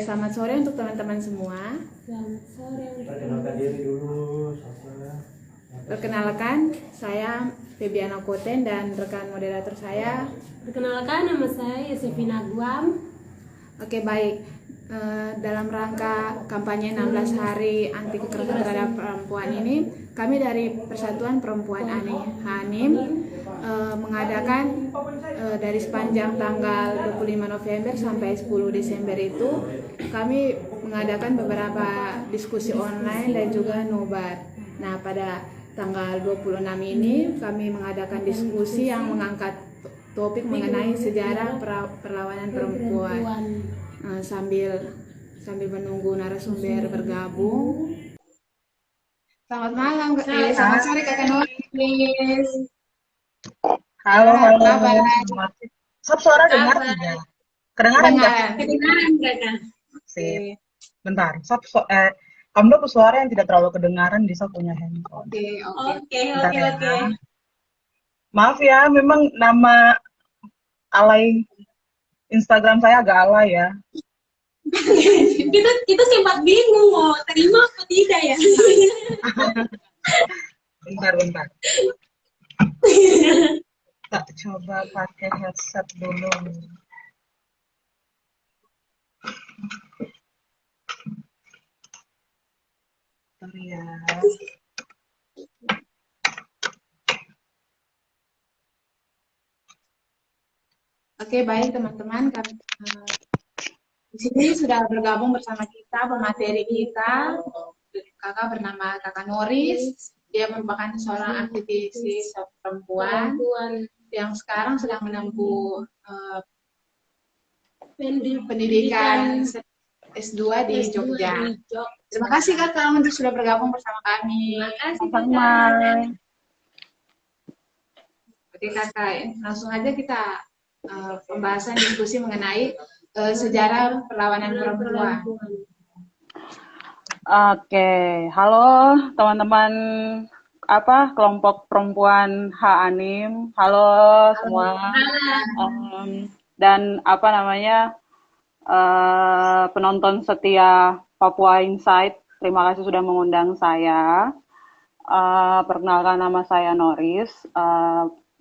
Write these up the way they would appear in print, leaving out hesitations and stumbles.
selamat sore untuk teman-teman semua. Selamat sore. Perkenalkan diri dulu, Perkenalkan, saya Febiana Koten dan rekan moderator saya. Perkenalkan, nama saya Yosefina Guam. Oke, baik. Dalam rangka kampanye 16 hari anti kekerasan terhadap perempuan ini, kami dari Persatuan Perempuan Hanim mengadakan dari sepanjang tanggal 25 November sampai 10 Desember itu kami mengadakan beberapa diskusi online dan juga nobar. Nah, pada tanggal 26 ini kami mengadakan diskusi yang mengangkat topik mengenai sejarah perlawanan perempuan. Sambil menunggu narasumber bergabung. Selamat malam, selamat sore Kakak Noris. Halo. Sob, suara dengar Kabar? tidak? Kedengaran nggak? Kedengaran, Kakak. Sip. Bentar, Sob, kamu suara yang tidak terlalu kedengaran di Sob punya handphone. Oke. Bentar ya. Maaf ya, memang nama alay Instagram saya agak alay ya. Kita sempat bingung mau terima apa tidak ya. Bentar. Tak coba pakai headset dulu. Bentar ya. Oke, baik teman-teman, di sini sudah bergabung bersama kita pemateri kita. Kakak bernama Kakak Noris. Dia merupakan seorang aktivis perempuan yang sekarang sedang menempuh pendidikan S2 di Jogja. Terima kasih Kakak untuk sudah bergabung bersama kami. Sama. Oke Kakak, langsung aja kita pembahasan diskusi mengenai sejarah perlawanan perempuan. Oke, halo teman-teman kelompok perempuan Hanim. Halo semua. Dan penonton setia Papua Insight. Terima kasih sudah mengundang saya. Perkenalkan, nama saya Noris.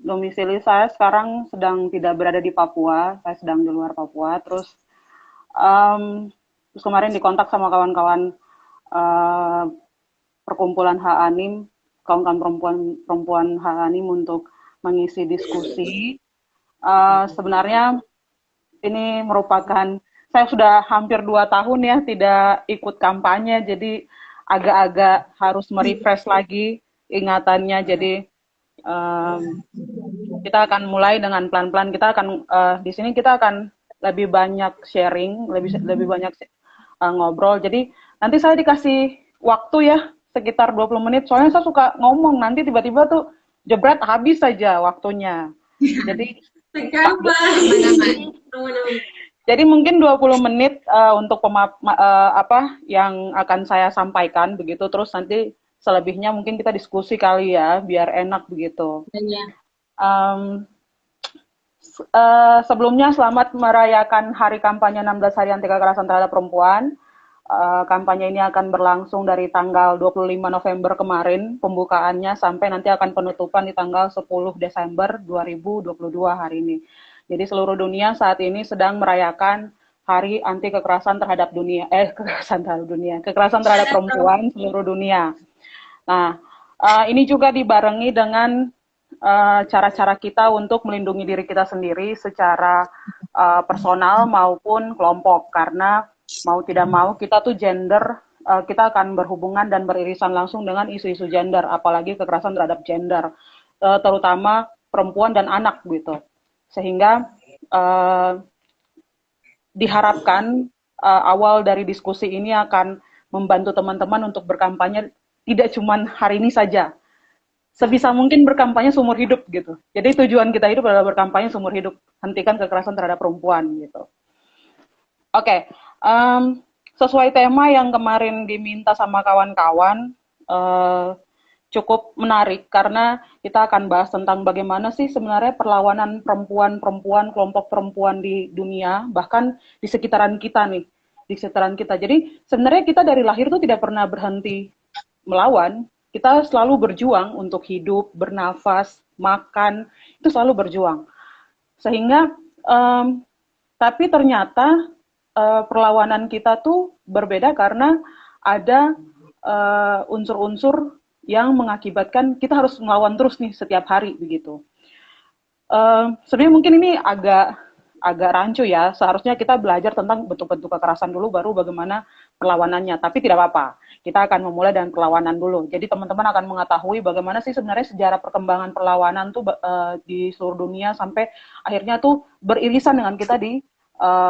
Domisili saya sekarang sedang tidak berada di Papua, saya sedang di luar Papua. Terus kemarin dikontak sama kawan-kawan perkumpulan Hanim, kawan-kawan perempuan Hanim untuk mengisi diskusi. Sebenarnya ini merupakan, saya sudah hampir 2 tahun ya tidak ikut kampanye, jadi agak-agak harus merefresh lagi ingatannya. Jadi kita akan mulai dengan pelan-pelan. Kita akan di sini kita akan lebih banyak sharing, lebih banyak ngobrol. Jadi nanti saya dikasih waktu ya sekitar 20 menit. Soalnya saya suka ngomong, nanti tiba-tiba tuh jebret habis saja waktunya. Jadi jadi mungkin 20 menit untuk yang akan saya sampaikan begitu. Terus nanti selebihnya mungkin kita diskusi kali ya, biar enak begitu. Sebelumnya selamat merayakan Hari Kampanye 16 Hari Anti Kekerasan Terhadap Perempuan. Kampanye ini akan berlangsung dari tanggal 25 November kemarin pembukaannya sampai nanti akan penutupan di tanggal 10 Desember 2022 hari ini. Jadi seluruh dunia saat ini sedang merayakan Hari Anti Kekerasan Terhadap kekerasan terhadap perempuan seluruh dunia. Nah, ini juga dibarengi dengan cara-cara kita untuk melindungi diri kita sendiri secara personal maupun kelompok, karena mau tidak mau kita tuh gender, kita akan berhubungan dan beririsan langsung dengan isu-isu gender, apalagi kekerasan terhadap gender, terutama perempuan dan anak gitu. Sehingga diharapkan awal dari diskusi ini akan membantu teman-teman untuk berkampanye tidak cuma hari ini saja. Sebisa mungkin berkampanye seumur hidup gitu. Jadi tujuan kita hidup adalah berkampanye seumur hidup. Hentikan kekerasan terhadap perempuan gitu. Oke, sesuai tema yang kemarin diminta sama kawan-kawan, cukup menarik karena kita akan bahas tentang bagaimana sih sebenarnya perlawanan perempuan, kelompok perempuan di dunia, bahkan di sekitaran kita nih. di sekitaran kita. Jadi sebenarnya kita dari lahir tuh tidak pernah berhenti melawan. Kita selalu berjuang untuk hidup, bernafas, makan, itu selalu berjuang. Sehingga, tapi ternyata perlawanan kita tuh berbeda karena ada unsur-unsur yang mengakibatkan kita harus melawan terus nih setiap hari begitu. Sebenarnya mungkin ini agak rancu ya. Seharusnya kita belajar tentang bentuk-bentuk kekerasan dulu, baru bagaimana perlawanannya. Tapi tidak apa-apa. Kita akan memulai dengan perlawanan dulu. Jadi teman-teman akan mengetahui bagaimana sih sebenarnya sejarah perkembangan perlawanan tuh di seluruh dunia sampai akhirnya tuh beririsan dengan kita di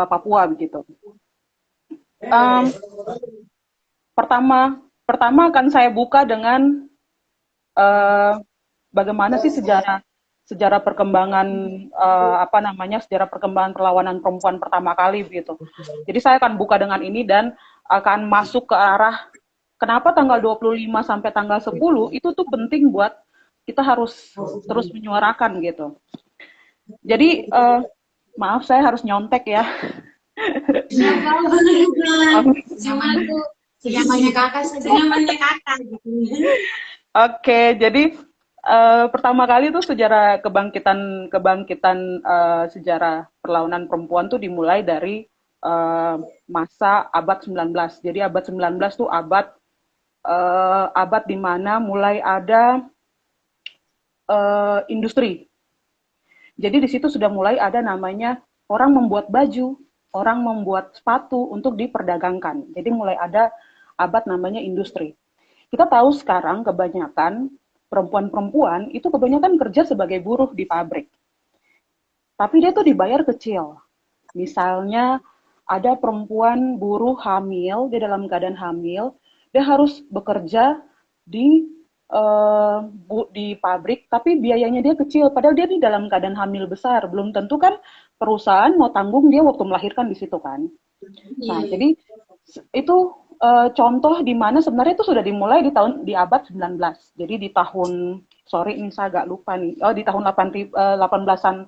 Papua begitu. Pertama akan saya buka dengan bagaimana sih sejarah perkembangan sejarah perkembangan perlawanan perempuan pertama kali begitu. Jadi saya akan buka dengan ini dan akan masuk ke arah kenapa tanggal 25 sampai tanggal 10 itu tuh penting buat kita harus terus menyuarakan gitu. Jadi maaf saya harus nyontek ya. Senyamannya kakak. Oke, jadi pertama kali tuh sejarah kebangkitan sejarah perlawanan perempuan tuh dimulai dari masa abad 19. Jadi abad 19 tuh abad di mana mulai ada industri. Jadi di situ sudah mulai ada namanya orang membuat baju, orang membuat sepatu untuk diperdagangkan. Jadi mulai ada abad namanya industri. Kita tahu sekarang kebanyakan perempuan-perempuan itu kebanyakan kerja sebagai buruh di pabrik. Tapi dia tuh dibayar kecil. Misalnya ada perempuan buruh hamil, dia dalam keadaan hamil, dia harus bekerja di pabrik, tapi biayanya dia kecil. Padahal dia di dalam keadaan hamil besar. Belum tentu kan perusahaan mau tanggung dia waktu melahirkan di situ kan. Nah, jadi itu contoh di mana sebenarnya itu sudah dimulai di abad 19. Jadi di tahun, sorry ini saya agak lupa nih, di tahun 18-an,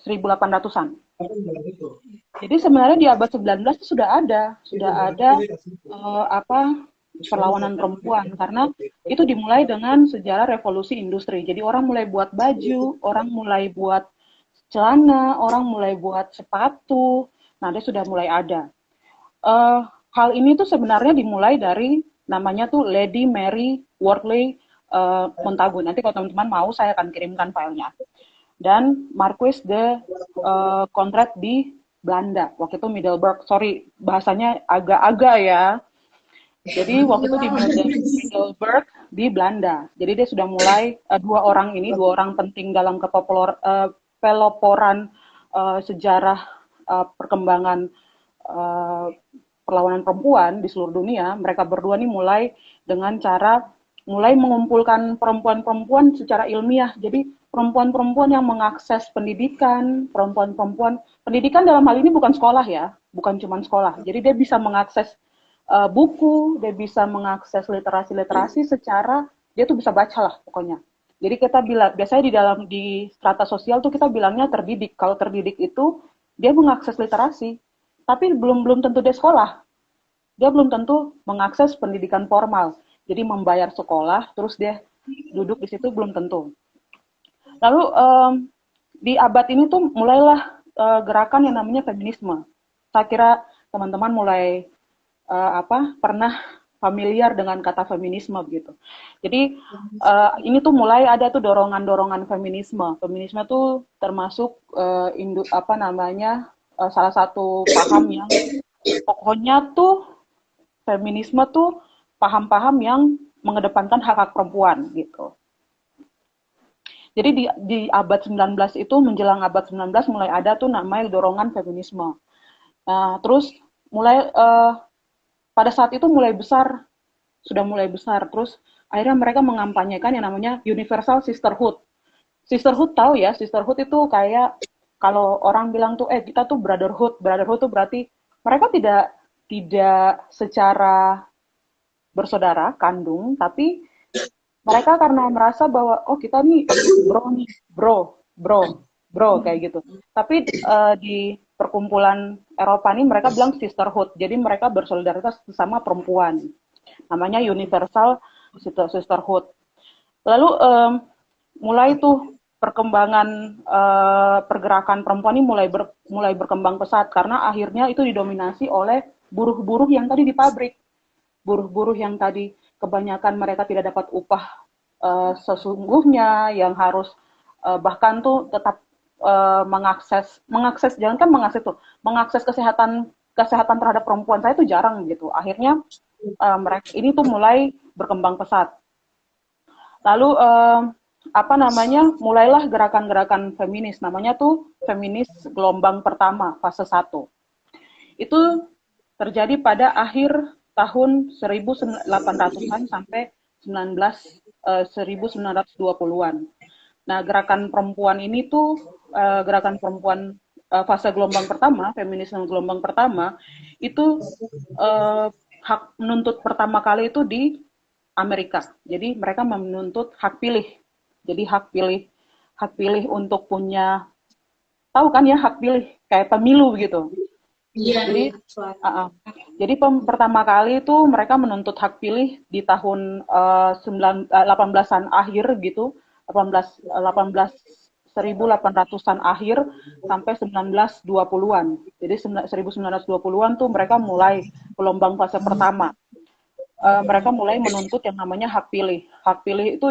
1800-an. Jadi sebenarnya di abad 19 itu sudah ada perlawanan perempuan karena itu dimulai dengan sejarah revolusi industri. Jadi orang mulai buat baju, orang mulai buat celana, orang mulai buat sepatu. Nah, dia sudah mulai ada. Hal ini tuh sebenarnya dimulai dari namanya tuh Lady Mary Wortley Montagu. Nanti kalau teman-teman mau saya akan kirimkan filenya. Dan Marquis de Contret di Belanda. Waktu itu Middelburg. Sorry, bahasanya agak-agak ya. Jadi waktu itu di Middelburg di Belanda. Jadi dia sudah mulai dua orang penting dalam peloporan sejarah perkembangan perlawanan perempuan di seluruh dunia. Mereka berdua nih mulai dengan cara mulai mengumpulkan perempuan-perempuan secara ilmiah. Jadi perempuan-perempuan yang mengakses pendidikan, pendidikan dalam hal ini bukan sekolah ya, bukan cuma sekolah. Jadi dia bisa mengakses buku, dia bisa mengakses literasi secara dia tuh bisa baca lah pokoknya. Jadi kita bilang biasanya di strata sosial tuh kita bilangnya terdidik. Kalau terdidik itu dia mengakses literasi, tapi belum tentu dia sekolah. Dia belum tentu mengakses pendidikan formal. Jadi membayar sekolah, terus dia duduk di situ belum tentu. Lalu di abad ini tuh mulailah gerakan yang namanya feminisme. Saya kira teman-teman mulai pernah familiar dengan kata feminisme begitu. Jadi ini tuh mulai ada tuh dorongan-dorongan feminisme. Feminisme tuh termasuk salah satu paham yang pokoknya tuh feminisme tuh paham-paham yang mengedepankan hak-hak perempuan gitu. Jadi di abad 19 itu menjelang abad 19 mulai ada tuh namanya dorongan feminisme. Terus mulai pada saat itu sudah mulai besar. Terus akhirnya mereka mengampanyekan yang namanya Universal Sisterhood. Sisterhood tahu ya, sisterhood itu kayak kalau orang bilang tuh, kita tuh brotherhood. Brotherhood tuh berarti mereka tidak secara bersaudara, kandung, tapi mereka karena merasa bahwa, kita nih bro kayak gitu. Tapi di perkumpulan Eropa ini mereka bilang sisterhood. Jadi mereka bersolidaritas sesama perempuan. Namanya Universal Sisterhood. Lalu mulai tuh perkembangan pergerakan perempuan ini mulai berkembang pesat karena akhirnya itu didominasi oleh buruh-buruh yang tadi di pabrik. Buruh-buruh yang tadi kebanyakan mereka tidak dapat upah sesungguhnya, yang harus bahkan tuh tetap mengakses jangan kan mengakses kesehatan terhadap perempuan saya itu jarang gitu. Akhirnya mereka ini tuh mulai berkembang pesat. Lalu mulailah gerakan-gerakan feminis, namanya tuh feminis gelombang pertama fase 1. Itu terjadi pada akhir tahun 1800-an sampai 1920-an. Nah, gerakan perempuan ini tuh gerakan perempuan fase gelombang pertama, feminisme gelombang pertama, itu hak menuntut pertama kali itu di Amerika. Jadi mereka menuntut hak pilih. Jadi hak pilih untuk punya, tahu kan ya, hak pilih kayak pemilu gitu. Iya. Jadi pertama kali itu mereka menuntut hak pilih di tahun 18-an akhir gitu, 1800-an akhir sampai 1920-an. Jadi 1920-an tuh mereka mulai gelombang fase pertama. Mereka mulai menuntut yang namanya hak pilih. Hak pilih itu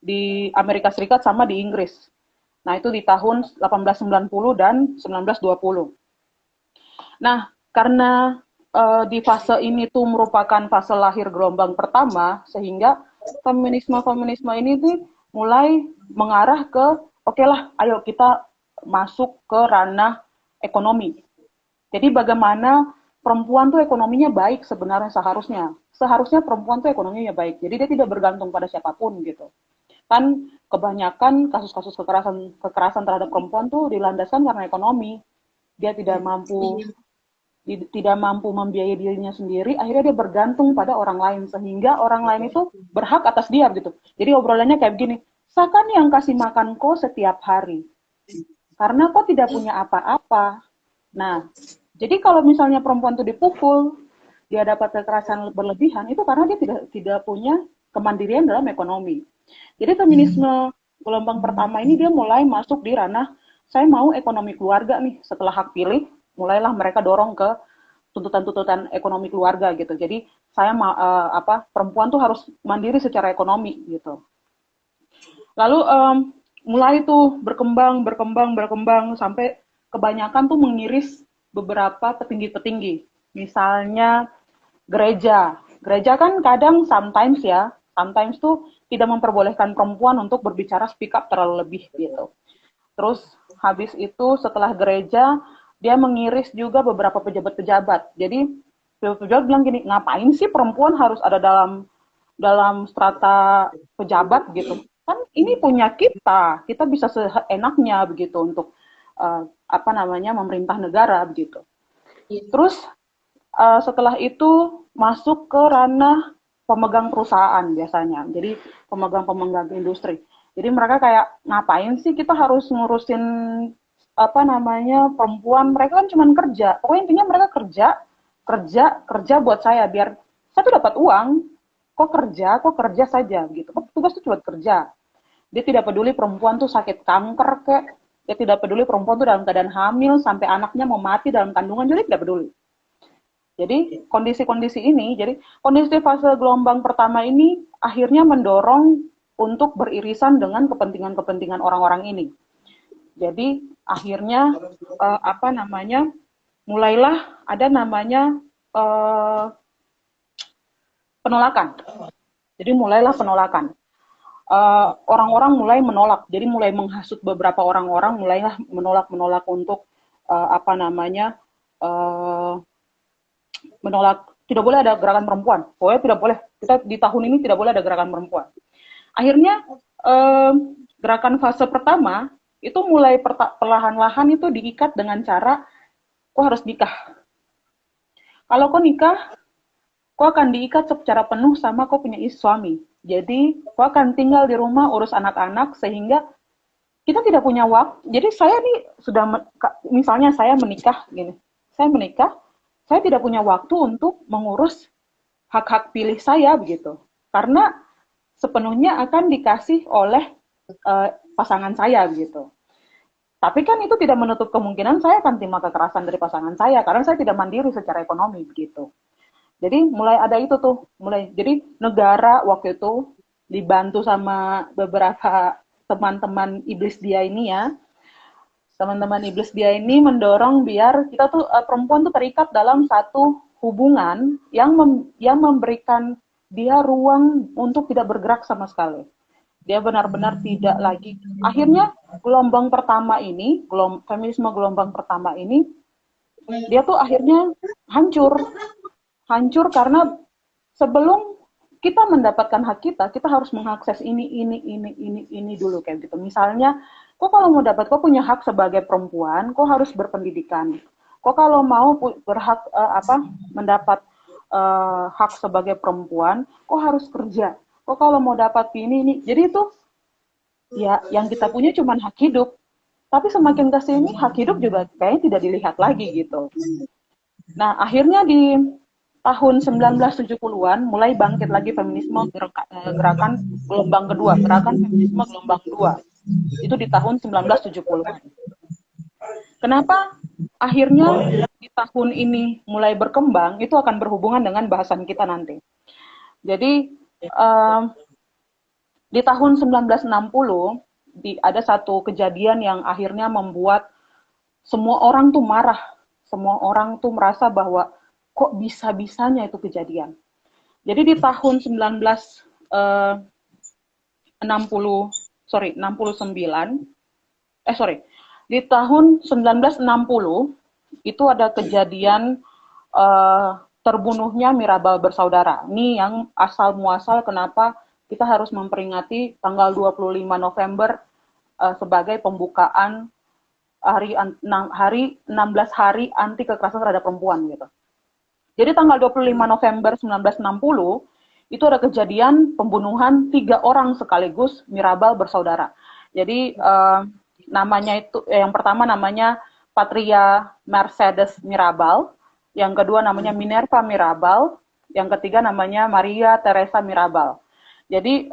di Amerika Serikat sama di Inggris. Nah, itu di tahun 1890 dan 1920. Nah, karena di fase ini tuh merupakan fase lahir gelombang pertama, sehingga feminisme ini tuh mulai mengarah ke, oke lah, ayo kita masuk ke ranah ekonomi. Jadi bagaimana perempuan tuh ekonominya baik sebenarnya seharusnya. Seharusnya perempuan tuh ekonominya baik. Jadi dia tidak bergantung pada siapapun gitu. Kan kebanyakan kasus-kasus kekerasan terhadap perempuan tuh dilandaskan karena ekonomi. Dia tidak mampu membiayai dirinya sendiri, akhirnya dia bergantung pada orang lain, sehingga orang lain itu berhak atas dia gitu. Jadi obrolannya kayak begini, seakan yang kasih makan kau setiap hari, karena kau tidak punya apa-apa. Nah, jadi kalau misalnya perempuan itu dipukul, dia dapat kekerasan berlebihan, itu karena dia tidak punya kemandirian dalam ekonomi. Jadi feminisme gelombang pertama ini dia mulai masuk di ranah, saya mau ekonomi keluarga nih, setelah hak pilih, mulailah mereka dorong ke tuntutan-tuntutan ekonomi keluarga gitu. Jadi saya perempuan tuh harus mandiri secara ekonomi gitu. Lalu mulai tuh berkembang sampai kebanyakan tuh mengiris beberapa petinggi-petinggi. Misalnya gereja. Gereja kan kadang sometimes tuh tidak memperbolehkan perempuan untuk berbicara speak up terlalu lebih gitu. Terus habis itu setelah gereja dia mengiris juga beberapa pejabat-pejabat. Jadi pejabat bilang gini, ngapain sih perempuan harus ada dalam strata pejabat gitu? Kan ini punya kita bisa seenaknya begitu untuk memerintah negara begitu. Terus setelah itu masuk ke ranah pemegang perusahaan biasanya. Jadi pemegang industri. Jadi mereka kayak ngapain sih kita harus ngurusin perempuan, mereka kan cuma kerja. Pokoknya intinya mereka kerja buat saya biar saya tuh dapat uang. Kok kerja saja gitu. Kok tugas tuh cuma kerja. Dia tidak peduli perempuan tuh sakit kanker kek. Dia tidak peduli perempuan tuh dalam keadaan hamil sampai anaknya mau mati dalam kandungan, jadi tidak peduli. Jadi kondisi fase gelombang pertama ini akhirnya mendorong untuk beririsan dengan kepentingan orang-orang ini. Jadi akhirnya mulailah ada namanya penolakan. Jadi mulailah penolakan. Orang-orang mulai menolak. Jadi mulai menghasut beberapa orang-orang, mulailah menolak untuk menolak, tidak boleh ada gerakan perempuan. Pokoknya tidak boleh. Kita di tahun ini tidak boleh ada gerakan perempuan. Akhirnya gerakan fase pertama itu mulai perlahan-lahan itu diikat dengan cara kau harus nikah. Kalau kau nikah, kau akan diikat secara penuh sama kau punya suami. Jadi kau akan tinggal di rumah urus anak-anak sehingga kita tidak punya waktu. Jadi saya nih sudah misalnya saya menikah gini. Saya menikah, saya tidak punya waktu untuk mengurus hak-hak pilih saya begitu. Karena sepenuhnya akan dikasih oleh pasangan saya begitu. Tapi kan itu tidak menutup kemungkinan saya akan terima kekerasan dari pasangan saya karena saya tidak mandiri secara ekonomi begitu. Jadi mulai ada itu tuh, jadi negara waktu itu dibantu sama beberapa teman-teman iblis dia ini ya. Teman-teman iblis dia ini mendorong biar kita tuh perempuan tuh terikat dalam satu hubungan yang memberikan dia ruang untuk tidak bergerak sama sekali. Dia benar-benar tidak lagi. Akhirnya gelombang pertama ini, feminisme gelombang pertama ini, dia tuh akhirnya hancur. Hancur karena sebelum kita mendapatkan hak kita harus mengakses ini dulu kayak gitu. Misalnya, kok kalau mau dapat, kok punya hak sebagai perempuan, kok harus berpendidikan. Kok kalau mau berhak mendapat hak sebagai perempuan, kok harus kerja. Kok kalau mau dapat ini. Jadi itu ya yang kita punya cuma hak hidup. Tapi semakin ke sini hak hidup juga kayaknya tidak dilihat lagi gitu. Nah, akhirnya di tahun 1970-an mulai bangkit lagi feminisme gerakan gelombang kedua, gerakan feminisme gelombang kedua. Itu di tahun 1970-an. Kenapa akhirnya di tahun ini mulai berkembang, itu akan berhubungan dengan bahasan kita nanti. Jadi di tahun 1960 ada satu kejadian yang akhirnya membuat semua orang tuh marah, semua orang tuh merasa bahwa kok bisa-bisanya itu kejadian. Jadi di tahun 1969, di tahun 1960 itu ada kejadian terbunuhnya Mirabal bersaudara. Ini yang asal muasal kenapa kita harus memperingati tanggal 25 November sebagai pembukaan hari 16 hari anti kekerasan terhadap perempuan gitu. Jadi tanggal 25 November 1960 itu ada kejadian pembunuhan 3 orang sekaligus Mirabal bersaudara. Jadi namanya itu yang pertama namanya Patria Mercedes Mirabal, yang kedua namanya Minerva Mirabal, yang ketiga namanya Maria Teresa Mirabal. Jadi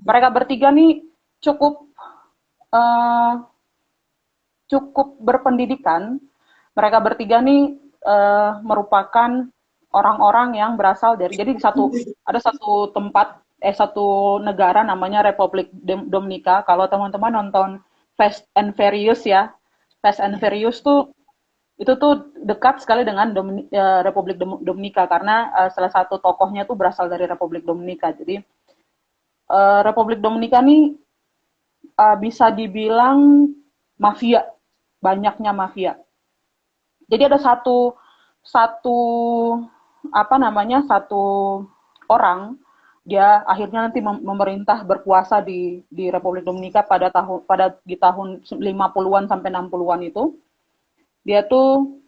mereka bertiga nih cukup berpendidikan. Mereka bertiga nih merupakan orang-orang yang berasal dari, jadi ada satu negara namanya Republik Dominika. Kalau teman-teman nonton Fast and Furious ya, Fast and Furious tuh itu tuh dekat sekali dengan Republik Dominika karena salah satu tokohnya tuh berasal dari Republik Dominika. Jadi Republik Dominika nih bisa dibilang mafia, banyaknya mafia. Jadi ada satu orang, dia akhirnya nanti memerintah berkuasa di Republik Dominika di tahun 50-an sampai 60-an itu. Dia tuh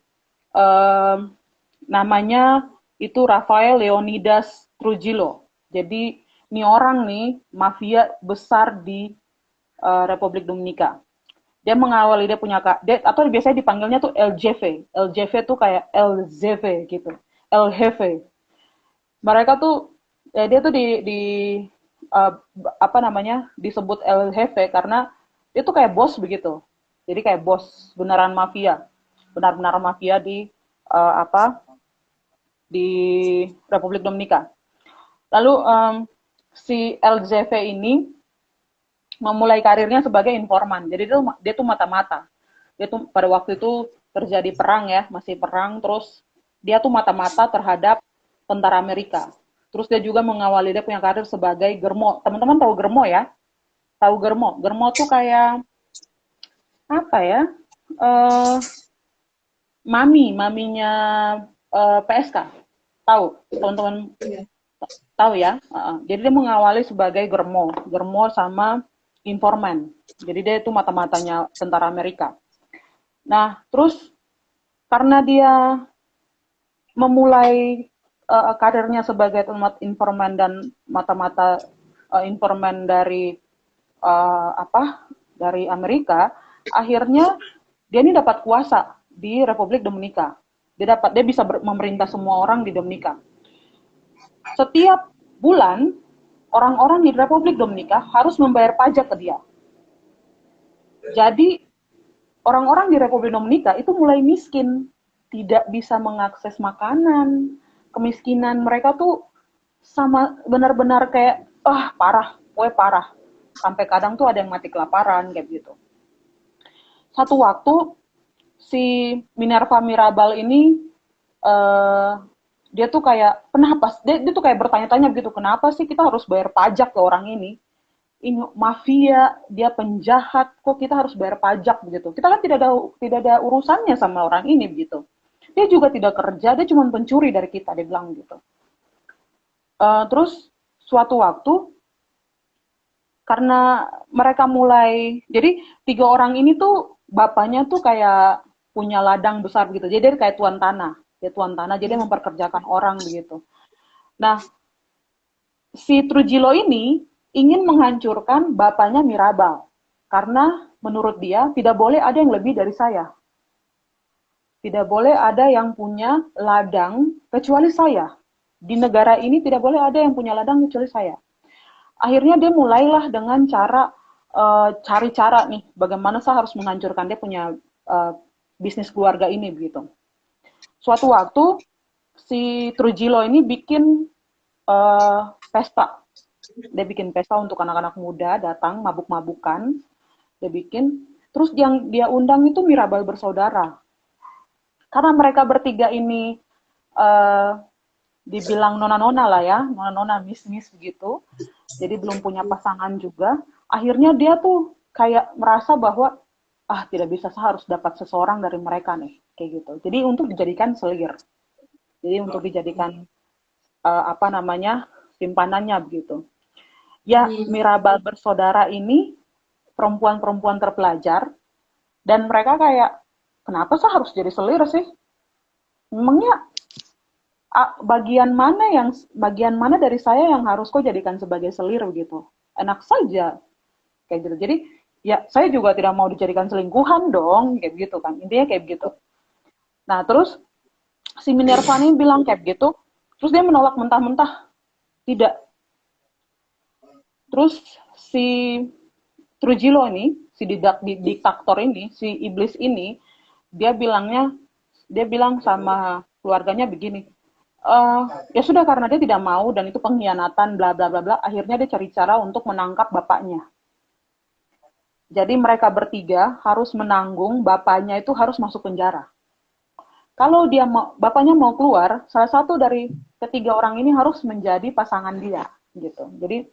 namanya itu Rafael Leonidas Trujillo. Jadi ini orang nih mafia besar di Republik Dominika. Dia mengawali, dia punya atau biasanya dipanggilnya tuh LJV. LJV tuh kayak LZV gitu. LHV. Mereka tuh dia tuh disebut LHV karena itu kayak bos begitu. Jadi kayak bos beneran mafia. Benar-benar mafia di di Republik Dominika. Lalu si LZV ini memulai karirnya sebagai informan. Jadi dia tuh mata-mata. Dia tuh pada waktu itu terjadi perang ya, masih perang, terus dia tuh mata-mata terhadap tentara Amerika. Terus dia juga mengawali, dia punya karir sebagai germo. Teman-teman tahu germo ya? Tahu germo? Germo tuh kayak apa ya? Maminya PSK. Tahu? Teman-teman tahu ya? Jadi dia mengawali sebagai germo sama informan. Jadi dia itu mata-matanya tentara Amerika. Nah, terus karena dia memulai karirnya sebagai informan dan mata-mata informan dari dari Amerika, akhirnya dia ini dapat kuasa di Republik Dominika. Dia bisa memerintah semua orang di Dominika. Setiap bulan orang-orang di Republik Dominika harus membayar pajak ke dia. Jadi orang-orang di Republik Dominika itu mulai miskin, tidak bisa mengakses makanan, kemiskinan mereka tuh sama benar-benar kayak parah, sampai kadang tuh ada yang mati kelaparan kayak gitu. Satu waktu si Minerva Mirabal ini dia tuh kayak dia tuh kayak bertanya-tanya begitu, kenapa sih kita harus bayar pajak ke orang ini mafia, dia penjahat, kok kita harus bayar pajak begitu. Kita kan tidak ada urusannya sama orang ini begitu. Dia juga tidak kerja, dia cuma pencuri dari kita, dia bilang gitu. Terus suatu waktu karena mereka jadi 3 orang ini tuh bapaknya tuh kayak punya ladang besar begitu. Jadi dia kayak tuan tanah, jadi dia memperkerjakan orang begitu. Nah, si Trujillo ini ingin menghancurkan bapaknya Mirabal karena menurut dia tidak boleh ada yang lebih dari saya. Tidak boleh ada yang punya ladang kecuali saya. Di negara ini tidak boleh ada yang punya ladang kecuali saya. Akhirnya dia mulailah dengan cari cara nih, bagaimana saya harus menghancurkan dia punya bisnis keluarga ini begitu. Suatu waktu si Trujillo ini bikin pesta. Dia bikin pesta untuk anak-anak muda datang mabuk-mabukan. Dia bikin, terus yang dia undang itu Mirabal bersaudara. Karena mereka bertiga ini dibilang nona-nona lah ya, nona-nona miss-miss begitu. Jadi belum punya pasangan juga. Akhirnya dia tuh kayak merasa bahwa tidak bisa, saya harus dapat seseorang dari mereka nih, kayak gitu. Jadi untuk dijadikan selir. Jadi untuk dijadikan simpanannya begitu. Ya, Mirabal bersaudara ini perempuan-perempuan terpelajar dan mereka kayak, kenapa saya harus jadi selir sih? Memangnya bagian mana dari saya yang harus kau jadikan sebagai selir begitu? Enak saja kayak gitu. Jadi ya saya juga tidak mau dijadikan selingkuhan dong, kayak gitu kan. Intinya kayak gitu. Nah, terus si Minerva ini bilang kayak gitu, terus dia menolak mentah-mentah. Tidak. Terus si Trujillo ini, si diktator ini, si iblis ini, dia bilang sama keluarganya begini, ya sudah karena dia tidak mau dan itu pengkhianatan, bla bla bla bla, akhirnya dia cari cara untuk menangkap bapaknya. Jadi mereka bertiga harus menanggung bapaknya itu harus masuk penjara. Kalau bapaknya mau keluar, salah satu dari ketiga orang ini harus menjadi pasangan dia, gitu. Jadi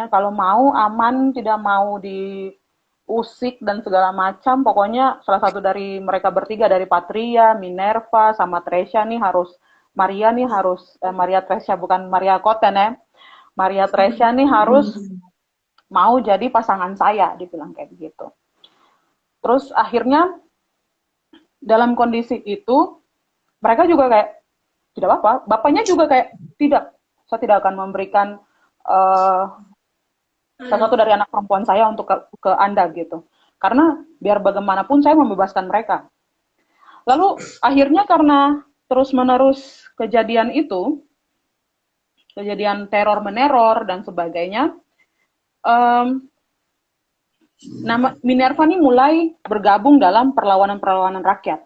kalau mau aman, tidak mau diusik dan segala macam, pokoknya salah satu dari mereka bertiga, dari Patria, Minerva, sama Tresia nih Maria Tresia, bukan Maria Koten ya, Maria Tresia nih harus mau jadi pasangan saya, dibilang kayak begitu. Terus akhirnya dalam kondisi itu mereka juga kayak tidak apa-apa, bapaknya juga kayak tidak, saya tidak akan memberikan salah satu dari anak perempuan saya untuk ke Anda gitu. Karena biar bagaimanapun saya membebaskan mereka. Lalu akhirnya karena terus-menerus kejadian itu, kejadian teror-meneror dan sebagainya, Minerva ini mulai bergabung dalam perlawanan-perlawanan rakyat.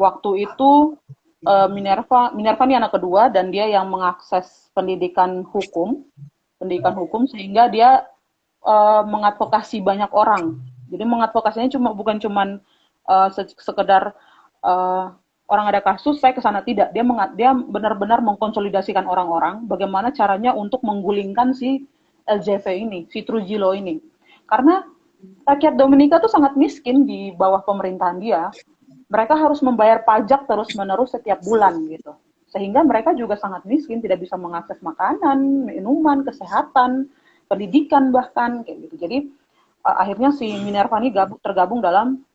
Waktu itu Minerva ini anak kedua dan dia yang mengakses pendidikan hukum sehingga dia mengadvokasi banyak orang. Jadi mengadvokasinya bukan cuma sekedar orang ada kasus saya ke sana, tidak. Dia benar-benar mengkonsolidasikan orang-orang bagaimana caranya untuk menggulingkan si LJV ini, si Trujillo ini. Karena rakyat Dominika tuh sangat miskin di bawah pemerintahan dia. Mereka harus membayar pajak terus-menerus setiap bulan gitu. Sehingga mereka juga sangat miskin, tidak bisa mengakses makanan, minuman, kesehatan, pendidikan bahkan kayak gitu. Jadi akhirnya si Minerva ini tergabung dalam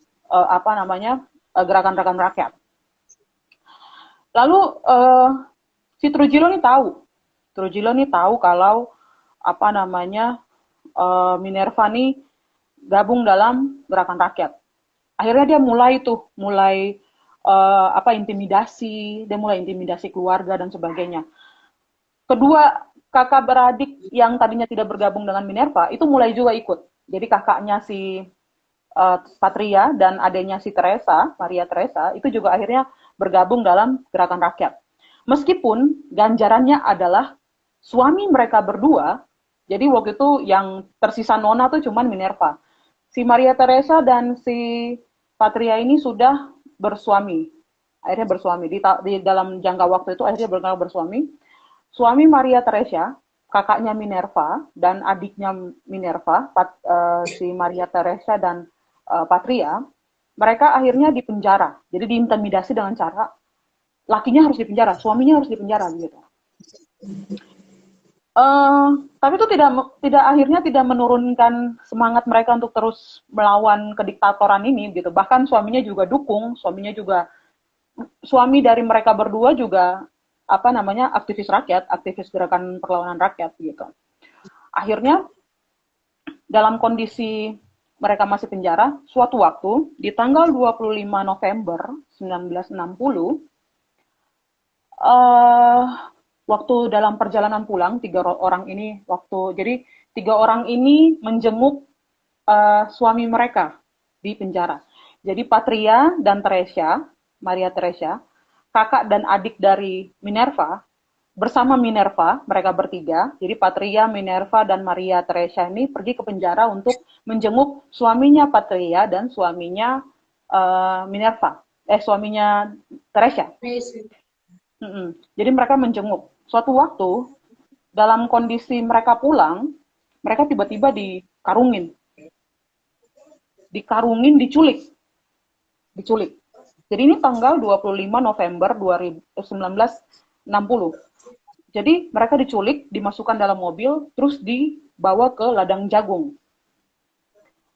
gerakan-gerakan rakyat. Lalu si Trujillo ini tahu kalau Minerva nih gabung dalam gerakan rakyat. Akhirnya dia mulai intimidasi, dia mulai intimidasi keluarga dan sebagainya. Kedua kakak beradik yang tadinya tidak bergabung dengan Minerva itu mulai juga ikut. Jadi kakaknya si Patria dan adiknya si Teresa, Maria Teresa, itu juga akhirnya bergabung dalam gerakan rakyat. Meskipun ganjarannya adalah suami mereka berdua, jadi waktu itu yang tersisa nona tuh cuman Minerva. Si Maria Teresa dan si Patria ini sudah bersuami. Akhirnya bersuami. Di dalam jangka waktu itu akhirnya bersuami. Suami Maria Teresa, kakaknya Minerva, dan adiknya Minerva, si Maria Teresa dan Patria, mereka akhirnya dipenjara. Jadi diintimidasi dengan cara lakinya harus dipenjara, suaminya harus dipenjara gitu. Tapi itu akhirnya tidak menurunkan semangat mereka untuk terus melawan kediktatoran ini gitu. Bahkan suaminya juga dukung, suami dari mereka berdua juga aktivis rakyat, aktivis gerakan perlawanan rakyat gitu. Akhirnya dalam kondisi mereka masih penjara, suatu waktu di tanggal 25 November 1960 waktu dalam perjalanan pulang tiga orang ini menjenguk suami mereka di penjara. Jadi Patria dan Maria Teresa, kakak dan adik dari Minerva, bersama Minerva, mereka bertiga, jadi Patria, Minerva, dan Maria Teresa ini pergi ke penjara untuk menjenguk suaminya Patria dan suaminya suaminya Teresa. Jadi mereka menjenguk. Suatu waktu, dalam kondisi mereka pulang, mereka tiba-tiba dikarungin, diculik. Jadi ini tanggal 25 November 1960. Jadi mereka diculik, dimasukkan dalam mobil, terus dibawa ke ladang jagung.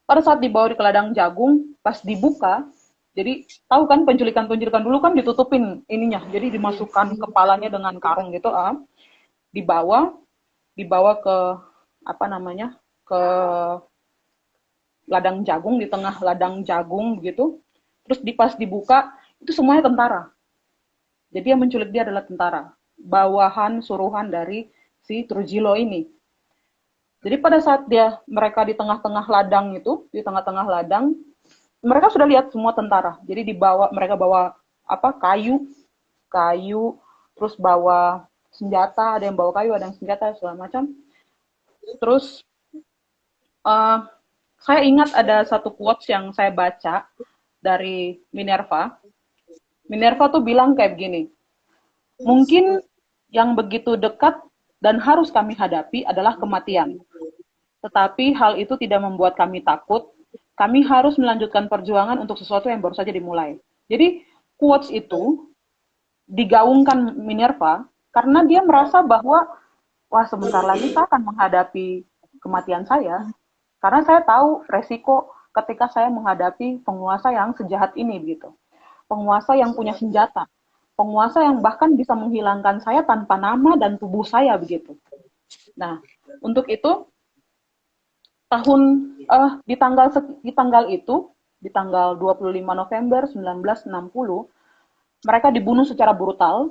Pada saat dibawa ke ladang jagung, pas dibuka, jadi tahu kan penculikan dulu kan ditutupin ininya, jadi dimasukkan kepalanya dengan karung gitu, dibawa ke ke ladang jagung, di tengah ladang jagung begitu. Terus pas dibuka itu semuanya tentara. Jadi yang menculik dia adalah tentara, bawahan suruhan dari si Trujillo ini. Jadi pada saat mereka di tengah-tengah ladang, mereka sudah lihat semua tentara. Jadi mereka bawa kayu, terus bawa senjata, ada yang bawa kayu, ada yang senjata, segala macam. Terus saya ingat ada satu quotes yang saya baca dari Minerva. Minerva tuh bilang kayak begini, mungkin yang begitu dekat dan harus kami hadapi adalah kematian. Tetapi hal itu tidak membuat kami takut. Kami harus melanjutkan perjuangan untuk sesuatu yang baru saja dimulai. Jadi quotes itu digaungkan Minerva karena dia merasa bahwa wah sebentar lagi saya akan menghadapi kematian saya. Karena saya tahu resiko ketika saya menghadapi penguasa yang sejahat ini gitu. Penguasa yang punya senjata. Penguasa yang bahkan bisa menghilangkan saya tanpa nama dan tubuh saya begitu. Nah, untuk itu di tanggal 25 November 1960 mereka dibunuh secara brutal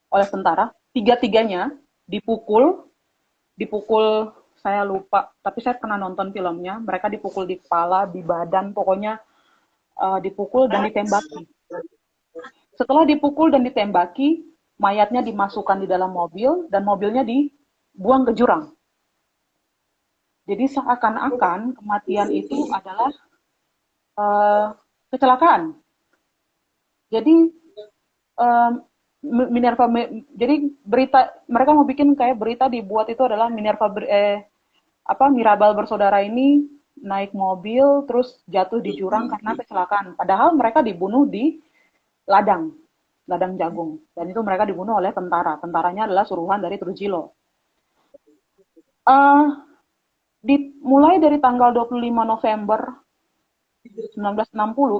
oleh tentara. Tiga-tiganya dipukul, saya lupa, tapi saya pernah nonton filmnya. Mereka dipukul di kepala, di badan, pokoknya dipukul dan ditembaki. Setelah dipukul dan ditembaki, mayatnya dimasukkan di dalam mobil dan mobilnya dibuang ke jurang. Jadi seakan-akan kematian itu adalah kecelakaan. Jadi jadi mereka mau bikin kayak berita dibuat itu adalah Mirabal bersaudara ini naik mobil terus jatuh di jurang karena kecelakaan. Padahal mereka dibunuh di ladang jagung, dan itu mereka dibunuh oleh tentara. Tentaranya adalah suruhan dari Trujillo. Mulai dari tanggal 25 November 1960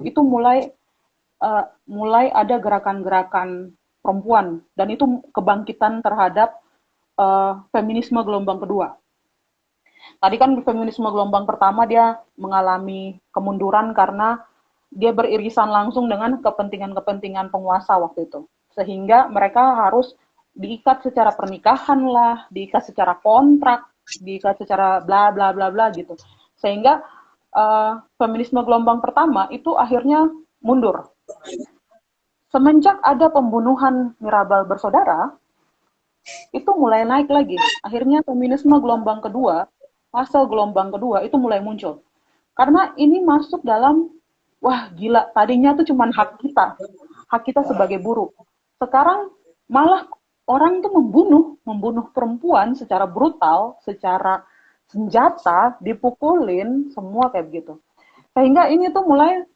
itu mulai ada gerakan-gerakan perempuan, dan itu kebangkitan terhadap feminisme gelombang kedua. Tadi kan feminisme gelombang pertama dia mengalami kemunduran karena dia beririsan langsung dengan kepentingan-kepentingan penguasa waktu itu. Sehingga mereka harus diikat secara pernikahan lah, diikat secara kontrak, diikat secara bla bla bla bla gitu. Sehingga feminisme gelombang pertama itu akhirnya mundur. Semenjak ada pembunuhan Mirabal bersaudara, itu mulai naik lagi. Akhirnya feminisme gelombang kedua, fase gelombang kedua itu mulai muncul. Karena ini masuk dalam, wah gila, tadinya tuh cuman hak kita sebagai buruh. Sekarang malah orang tuh membunuh perempuan secara brutal, secara senjata, dipukulin, semua kayak begitu. Sehingga ini tuh mulai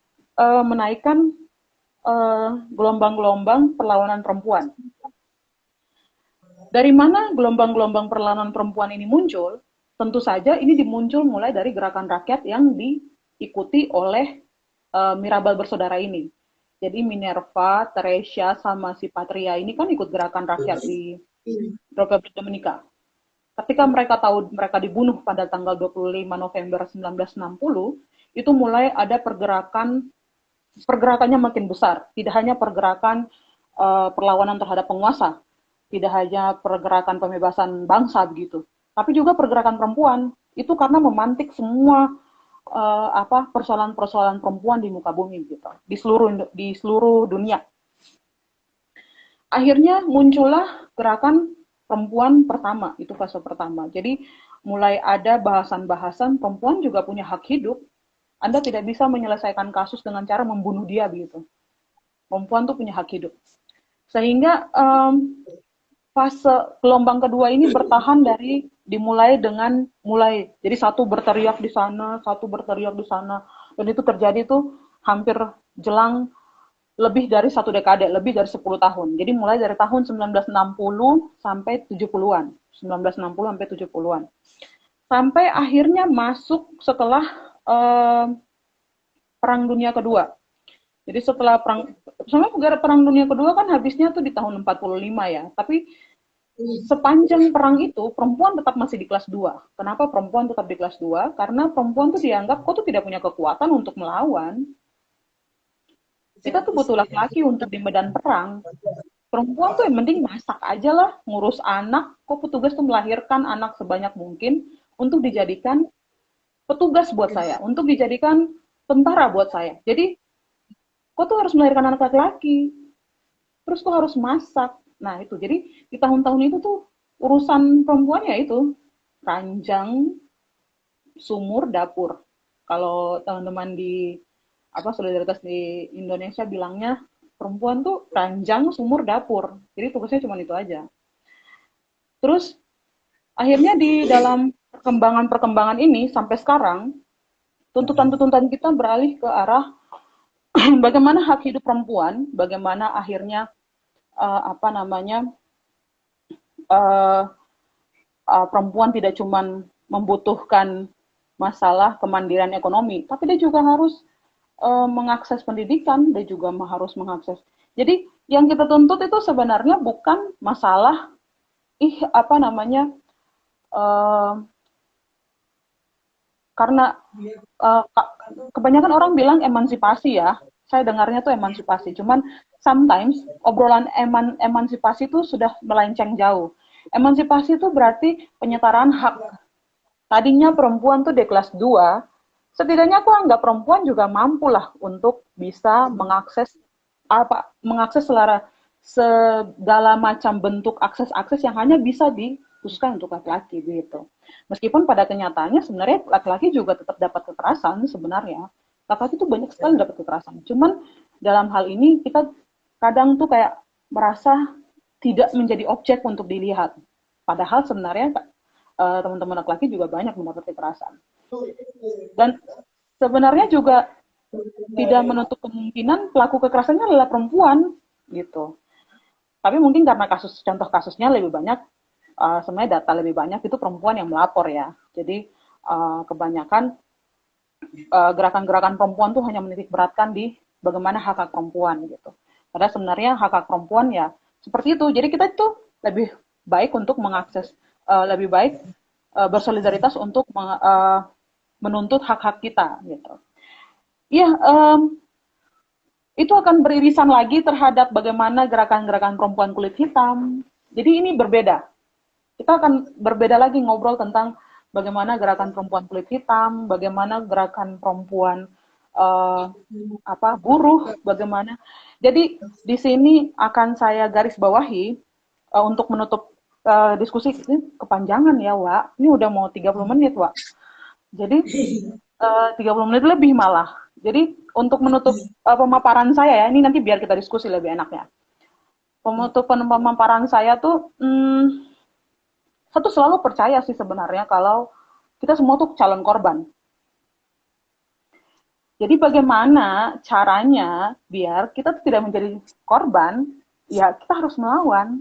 menaikkan gelombang-gelombang perlawanan perempuan. Dari mana gelombang-gelombang perlawanan perempuan ini muncul? Tentu saja ini dimuncul mulai dari gerakan rakyat yang diikuti oleh Mirabal bersaudara ini. Jadi Minerva, Teresia, sama si Patria ini kan ikut gerakan rakyat di Republik Dominika. Ketika mereka tahu mereka dibunuh pada tanggal 25 November 1960, itu mulai ada pergerakannya makin besar. Tidak hanya pergerakan perlawanan terhadap penguasa, tidak hanya pergerakan pembebasan bangsa begitu, tapi juga pergerakan perempuan. Itu karena memantik semua persoalan-persoalan perempuan di muka bumi gitu, di seluruh dunia. Akhirnya muncullah gerakan perempuan pertama, itu fase pertama. Jadi mulai ada bahasan-bahasan perempuan juga punya hak hidup. Anda tidak bisa menyelesaikan kasus dengan cara membunuh dia begitu. Perempuan tuh punya hak hidup. Sehingga fase gelombang kedua ini bertahan dimulai dengan jadi satu berteriak di sana, dan itu terjadi tuh hampir jelang lebih dari 1 dekade, lebih dari 10 tahun. Jadi mulai dari tahun 1960 sampai 70-an, 1960 sampai 70-an. Sampai akhirnya masuk setelah Perang Dunia Kedua. Jadi setelah Perang Dunia Kedua kan habisnya tuh di tahun 45 ya. Tapi sepanjang perang itu perempuan tetap masih di kelas 2. Kenapa perempuan tetap di kelas 2? Karena perempuan tuh dianggap kok tuh tidak punya kekuatan untuk melawan. Kita tuh butuh laki-laki untuk di medan perang. Perempuan tuh yang penting masak aja lah, ngurus anak. Kok petugas tuh melahirkan anak sebanyak mungkin untuk dijadikan petugas buat saya, untuk dijadikan tentara buat saya. Jadi kok tuh harus melahirkan anak laki-laki, terus kok harus masak. Nah itu, jadi di tahun-tahun itu tuh urusan perempuan ya itu ranjang, sumur, dapur. Kalau teman-teman di solidaritas di Indonesia bilangnya perempuan tuh ranjang, sumur, dapur. Jadi tugasnya cuma itu aja. Terus akhirnya di dalam perkembangan ini sampai sekarang tuntutan-tuntutan kita beralih ke arah bagaimana hak hidup perempuan, bagaimana akhirnya perempuan tidak cuma membutuhkan masalah kemandirian ekonomi, tapi dia juga harus mengakses pendidikan, dia juga harus mengakses. Jadi yang kita tuntut itu sebenarnya bukan masalah karena kebanyakan orang bilang emansipasi ya. Saya dengarnya tuh emansipasi. Cuman sometimes obrolan emansipasi itu sudah melenceng jauh. Emansipasi itu berarti penyetaraan hak. Tadinya perempuan tuh di kelas 2, setidaknya aku anggap perempuan juga mampu lah untuk bisa mengakses segala macam bentuk akses-akses yang hanya bisa dikhususkan untuk laki-laki gitu. Meskipun pada kenyataannya sebenarnya laki-laki juga tetap dapat kekerasan sebenarnya. Laki-laki itu banyak sekali dapat kekerasan. Cuman dalam hal ini kita kadang tuh kayak merasa tidak menjadi objek untuk dilihat. Padahal sebenarnya teman-teman laki-laki juga banyak mendapat kekerasan. Dan sebenarnya juga tidak menutup kemungkinan pelaku kekerasannya adalah perempuan gitu. Tapi mungkin karena contoh kasusnya lebih banyak, sebenarnya data lebih banyak itu perempuan yang melapor ya. Jadi kebanyakan gerakan-gerakan perempuan tuh hanya menitik beratkan di bagaimana hak-hak perempuan gitu. Padahal sebenarnya hak-hak perempuan ya seperti itu. Jadi kita itu lebih baik untuk mengakses, lebih baik bersolidaritas untuk menuntut hak-hak kita gitu. Iya, itu akan beririsan lagi terhadap bagaimana gerakan-gerakan perempuan kulit hitam. Jadi ini berbeda. Kita akan berbeda lagi ngobrol tentang bagaimana gerakan perempuan kulit hitam, bagaimana gerakan perempuan buruh, bagaimana. Jadi di sini akan saya garis bawahi untuk menutup diskusi ini kepanjangan ya, Wak. Ini udah mau 30 menit, Wak. Jadi 30 menit lebih malah. Jadi untuk menutup pemaparan saya ya, ini nanti biar kita diskusi lebih enak ya. Penutupan pemaparan saya tuh, saya tuh selalu percaya sih sebenarnya kalau kita semua tuh calon korban. Jadi bagaimana caranya biar kita tidak menjadi korban, ya kita harus melawan.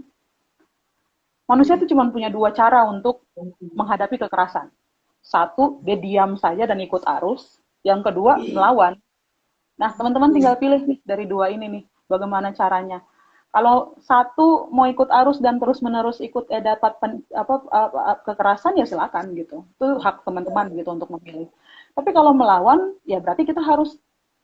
Manusia itu cuma punya dua cara untuk menghadapi kekerasan. Satu, dia diam saja dan ikut arus. Yang kedua, melawan. Nah, teman-teman tinggal pilih nih dari dua ini nih, bagaimana caranya. Kalau satu mau ikut arus dan terus-menerus ikut dapat kekerasan, ya silakan gitu. Itu hak teman-teman gitu untuk memilih. Tapi kalau melawan, ya berarti kita harus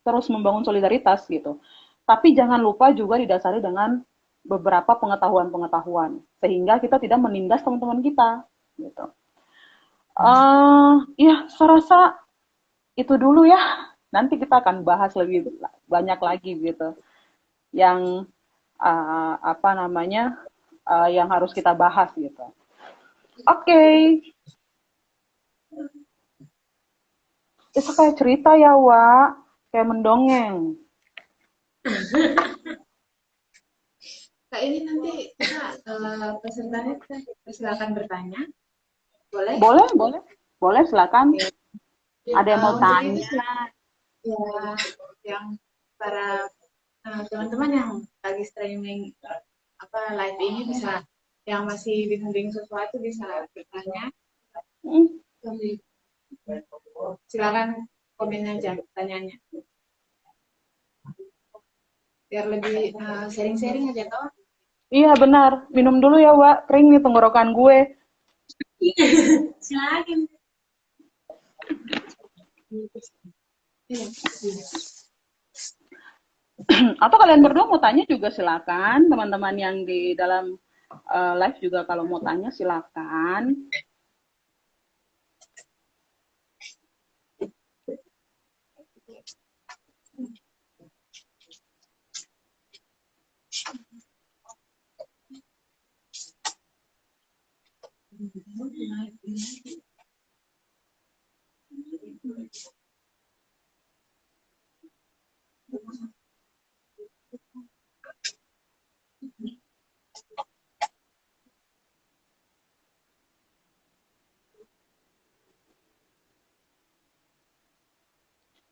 terus membangun solidaritas gitu. Tapi jangan lupa juga didasari dengan beberapa pengetahuan-pengetahuan. Sehingga kita tidak menindas teman-teman kita. Gitu. Ya, saya rasa itu dulu ya. Nanti kita akan bahas lebih banyak lagi gitu. Yang yang harus kita bahas gitu. Oke. Itu kayak cerita ya, Wak. Kayak mendongeng. Kak, ini nanti kita pesertanya kita silakan bertanya. Boleh? Boleh, silakan. Ya, ada yang mau untuk tanya? itu, ya, yang para teman-teman yang lagi streaming live ini bisa, yang masih bingung-bingung sesuatu bisa bertanya. Silakan komen aja pertanyaannya. Biar lebih sharing-sharing aja toh. Iya benar, minum dulu ya Wak, kering nih tenggorokan gue. Silakan. Atau kalian berdua mau tanya juga silakan, teman-teman yang di dalam live juga kalau mau tanya silakan.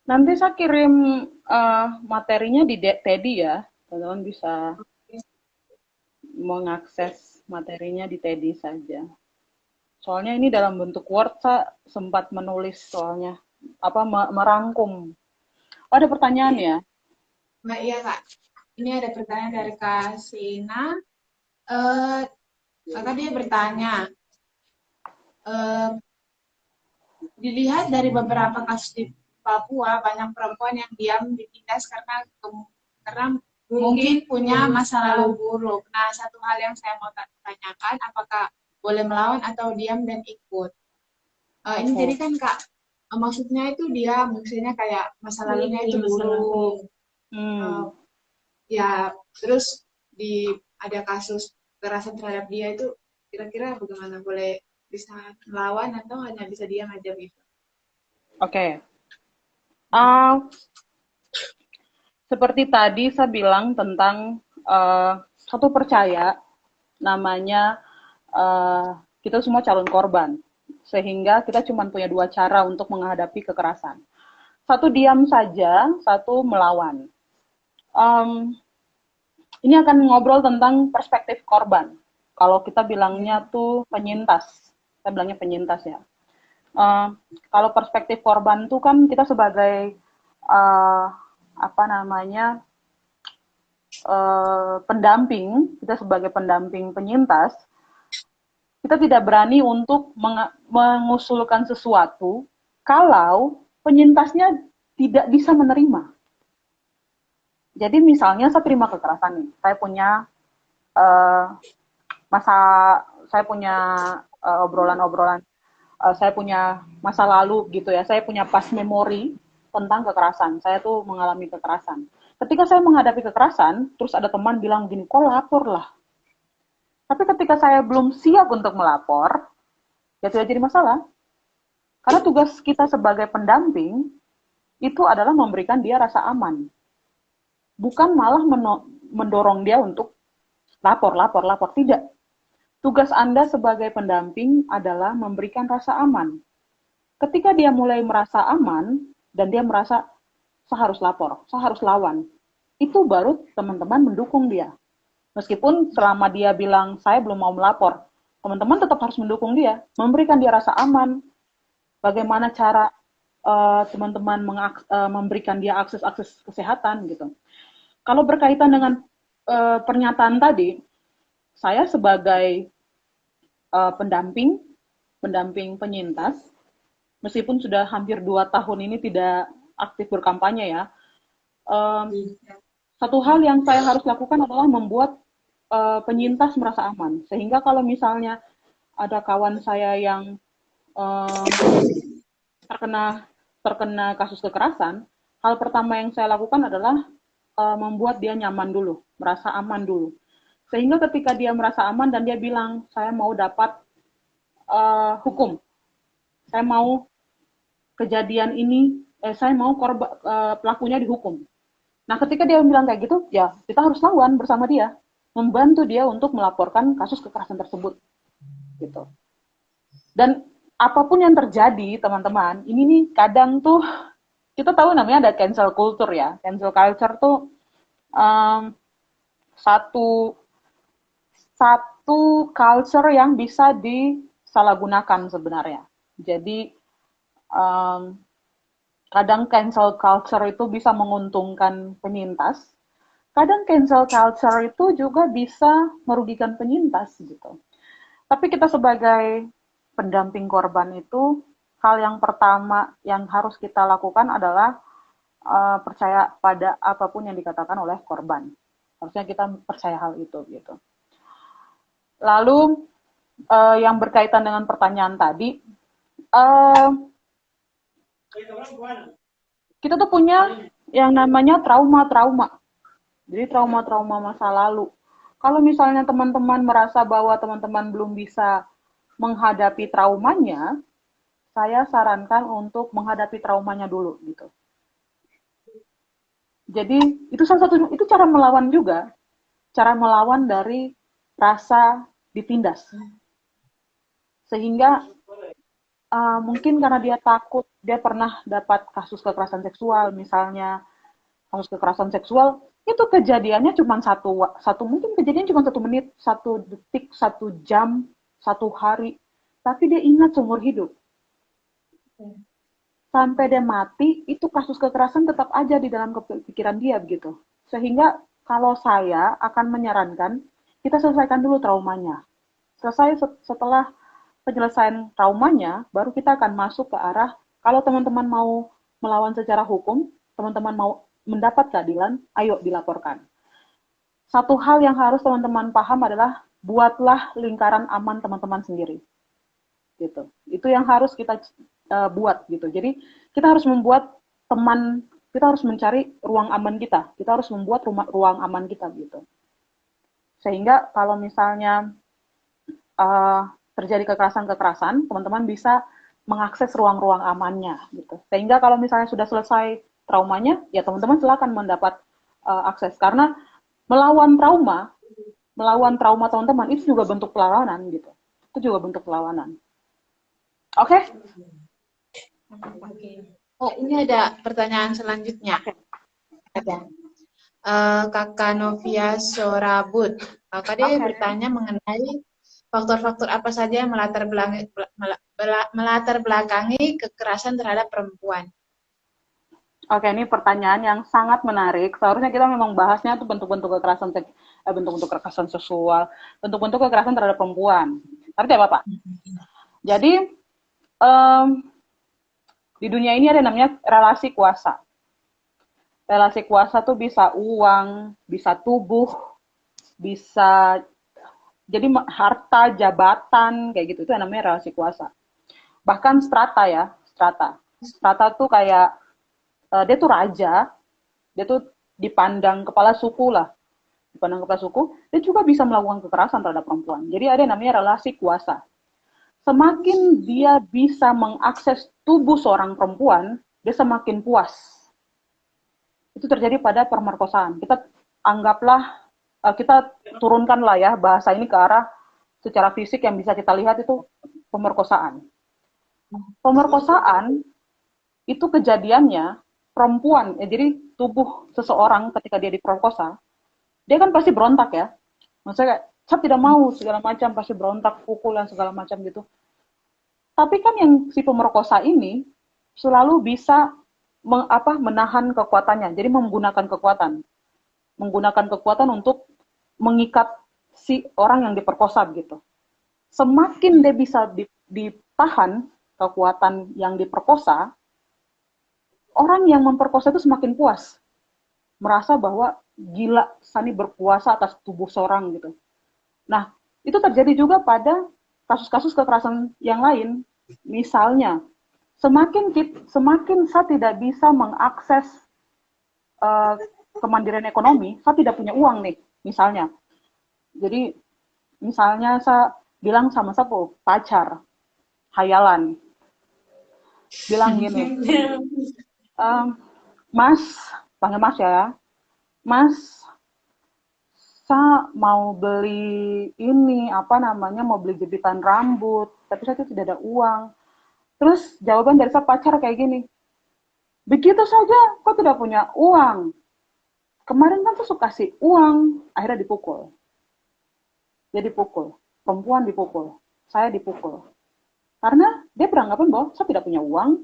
Nanti saya kirim materinya di Teddy ya, teman-teman bisa mengakses materinya di Teddy saja. Soalnya ini dalam bentuk Word, saya sempat menulis soalnya, merangkum. Oh, ada pertanyaan ya? Nah, iya Kak. Ini ada pertanyaan dari Kak Sina. Kakak dia bertanya, dilihat dari beberapa kasus di Papua, banyak perempuan yang diam ditindas karena mungkin punya masa lalu buruk. Nah, satu hal yang saya mau tanyakan, apakah boleh melawan atau diam dan ikut? Ini jadi kan Kak, maksudnya itu dia, maksudnya kayak masa lalunya itu buruk. Ya, terus ada kasus kekerasan terhadap dia itu, kira-kira bagaimana? Boleh bisa melawan atau hanya bisa diam aja gitu? Oke. Seperti tadi saya bilang tentang satu percaya namanya kita semua calon korban, sehingga kita cuma punya dua cara untuk menghadapi kekerasan. Satu diam saja, satu melawan. Ini akan ngobrol tentang perspektif korban. Kalau kita bilangnya tuh penyintas, saya bilangnya penyintas ya. Kalau perspektif korban tuh kan kita sebagai pendamping, kita sebagai pendamping penyintas, kita tidak berani untuk mengusulkan sesuatu kalau penyintasnya tidak bisa menerima. Jadi misalnya saya terima kekerasan nih, saya punya saya punya obrolan-obrolan, saya punya masa lalu gitu ya, saya punya past memory tentang kekerasan, saya tuh mengalami kekerasan. Ketika saya menghadapi kekerasan, terus ada teman bilang gini, kok lapor lah. Tapi ketika saya belum siap untuk melapor, ya tidak jadi masalah. Karena tugas kita sebagai pendamping, itu adalah memberikan dia rasa aman. Bukan malah mendorong dia untuk lapor, tidak. Tugas Anda sebagai pendamping adalah memberikan rasa aman. Ketika dia mulai merasa aman, dan dia merasa, saya harus lapor, saya harus lawan, itu baru teman-teman mendukung dia. Meskipun selama dia bilang, saya belum mau melapor, teman-teman tetap harus mendukung dia, memberikan dia rasa aman, bagaimana cara teman-teman memberikan dia akses kesehatan gitu. Kalau berkaitan dengan pernyataan tadi, saya sebagai pendamping penyintas, meskipun sudah hampir 2 tahun ini tidak aktif berkampanye ya, satu hal yang saya harus lakukan adalah membuat penyintas merasa aman. Sehingga kalau misalnya ada kawan saya yang terkena kasus kekerasan, hal pertama yang saya lakukan adalah membuat dia nyaman dulu, merasa aman dulu. Sehingga ketika dia merasa aman dan dia bilang, saya mau dapat hukum, saya mau kejadian ini, saya mau pelakunya dihukum. Nah, ketika dia bilang kayak gitu, ya kita harus lawan bersama dia, membantu dia untuk melaporkan kasus kekerasan tersebut, gitu. Dan apapun yang terjadi, teman-teman, ini nih kadang tuh kita tahu namanya ada cancel culture ya. Cancel culture tuh satu culture yang bisa disalahgunakan sebenarnya. Jadi kadang cancel culture itu bisa menguntungkan penyintas, kadang cancel culture itu juga bisa merugikan penyintas gitu. Tapi kita sebagai pendamping korban itu, hal yang pertama yang harus kita lakukan adalah percaya pada apapun yang dikatakan oleh korban. Harusnya kita percaya hal itu gitu. Lalu yang berkaitan dengan pertanyaan tadi, kita tuh punya yang namanya trauma-trauma. Jadi trauma-trauma masa lalu. Kalau misalnya teman-teman merasa bahwa teman-teman belum bisa menghadapi traumanya, saya sarankan untuk menghadapi traumanya dulu gitu. Jadi itu salah satu, itu cara melawan juga. Cara melawan dari rasa ditindas. Sehingga mungkin karena dia takut, dia pernah dapat kasus kekerasan seksual, misalnya kasus kekerasan seksual, itu kejadiannya cuma mungkin kejadian cuma 1 menit, 1 detik, 1 jam, 1 hari, tapi dia ingat seumur hidup. Sampai dia mati, itu kasus kekerasan tetap aja di dalam pikiran dia begitu. Sehingga kalau saya akan menyarankan, kita selesaikan dulu traumanya. Setelah penyelesaian traumanya, baru kita akan masuk ke arah, kalau teman-teman mau melawan secara hukum, teman-teman mau mendapat keadilan, ayo dilaporkan. Satu hal yang harus teman-teman paham adalah, buatlah lingkaran aman teman-teman sendiri. Gitu. Itu yang harus kita buat gitu. Jadi kita harus membuat teman, kita harus mencari ruang aman kita. Kita harus membuat ruang aman kita gitu. Sehingga kalau misalnya terjadi kekerasan-kekerasan, teman-teman bisa mengakses ruang-ruang amannya gitu. Sehingga kalau misalnya sudah selesai traumanya, ya teman-teman silakan mendapat akses. Karena melawan trauma teman-teman itu juga bentuk perlawanan gitu. Itu juga bentuk perlawanan. Oke? Oh, ini ada pertanyaan selanjutnya. Ada. Kakak Novia Sorabut. Kakak dia bertanya mengenai faktor-faktor apa saja yang melatar belakangi kekerasan terhadap perempuan. Oke, ini pertanyaan yang sangat menarik. Seharusnya kita memang bahasnya tuh bentuk-bentuk kekerasan seksual, bentuk-bentuk kekerasan terhadap perempuan. Ngerti ya Bapak? Jadi em, di dunia ini ada namanya relasi kuasa. Relasi kuasa tuh bisa uang, bisa tubuh, bisa jadi harta, jabatan, kayak gitu. Itu yang namanya relasi kuasa. Bahkan strata ya, strata. Strata tuh kayak, dia tuh raja, dia tuh dipandang kepala suku lah. Dipandang kepala suku, dia juga bisa melakukan kekerasan terhadap perempuan. Jadi ada yang namanya relasi kuasa. Semakin dia bisa mengakses tubuh seorang perempuan, dia semakin puas. Itu terjadi pada pemerkosaan. Kita anggaplah, kita turunkanlah ya bahasa ini ke arah secara fisik yang bisa kita lihat itu pemerkosaan. Pemerkosaan itu kejadiannya perempuan, ya, jadi tubuh seseorang ketika dia diperkosa, dia kan pasti berontak ya. Maksudnya kayak, saya tidak mau segala macam, pasti berontak, pukul dan segala macam gitu. Tapi kan yang si pemerkosa ini selalu bisa menahan kekuatannya, jadi menggunakan kekuatan untuk mengikat si orang yang diperkosa gitu. Semakin dia bisa ditahan kekuatan yang diperkosa, orang yang memperkosa itu semakin puas, merasa bahwa gila, Sani berkuasa atas tubuh seorang gitu. Nah, itu terjadi juga pada kasus-kasus kekerasan yang lain. Misalnya, semakin saya tidak bisa mengakses kemandirian ekonomi, saya tidak punya uang nih, misalnya. Jadi, misalnya saya bilang sama sepupu, pacar, hayalan, bilang gini, Mas, panggil Mas ya, Mas, saya mau beli ini, mau beli jepitan rambut, tapi saya tidak ada uang. Terus jawaban dari saya pacar kayak gini, begitu saja, kok tidak punya uang? Kemarin kan tuh suka kasih uang, akhirnya dipukul. Dia dipukul, perempuan dipukul, saya dipukul. Karena dia beranggapan bahwa saya tidak punya uang,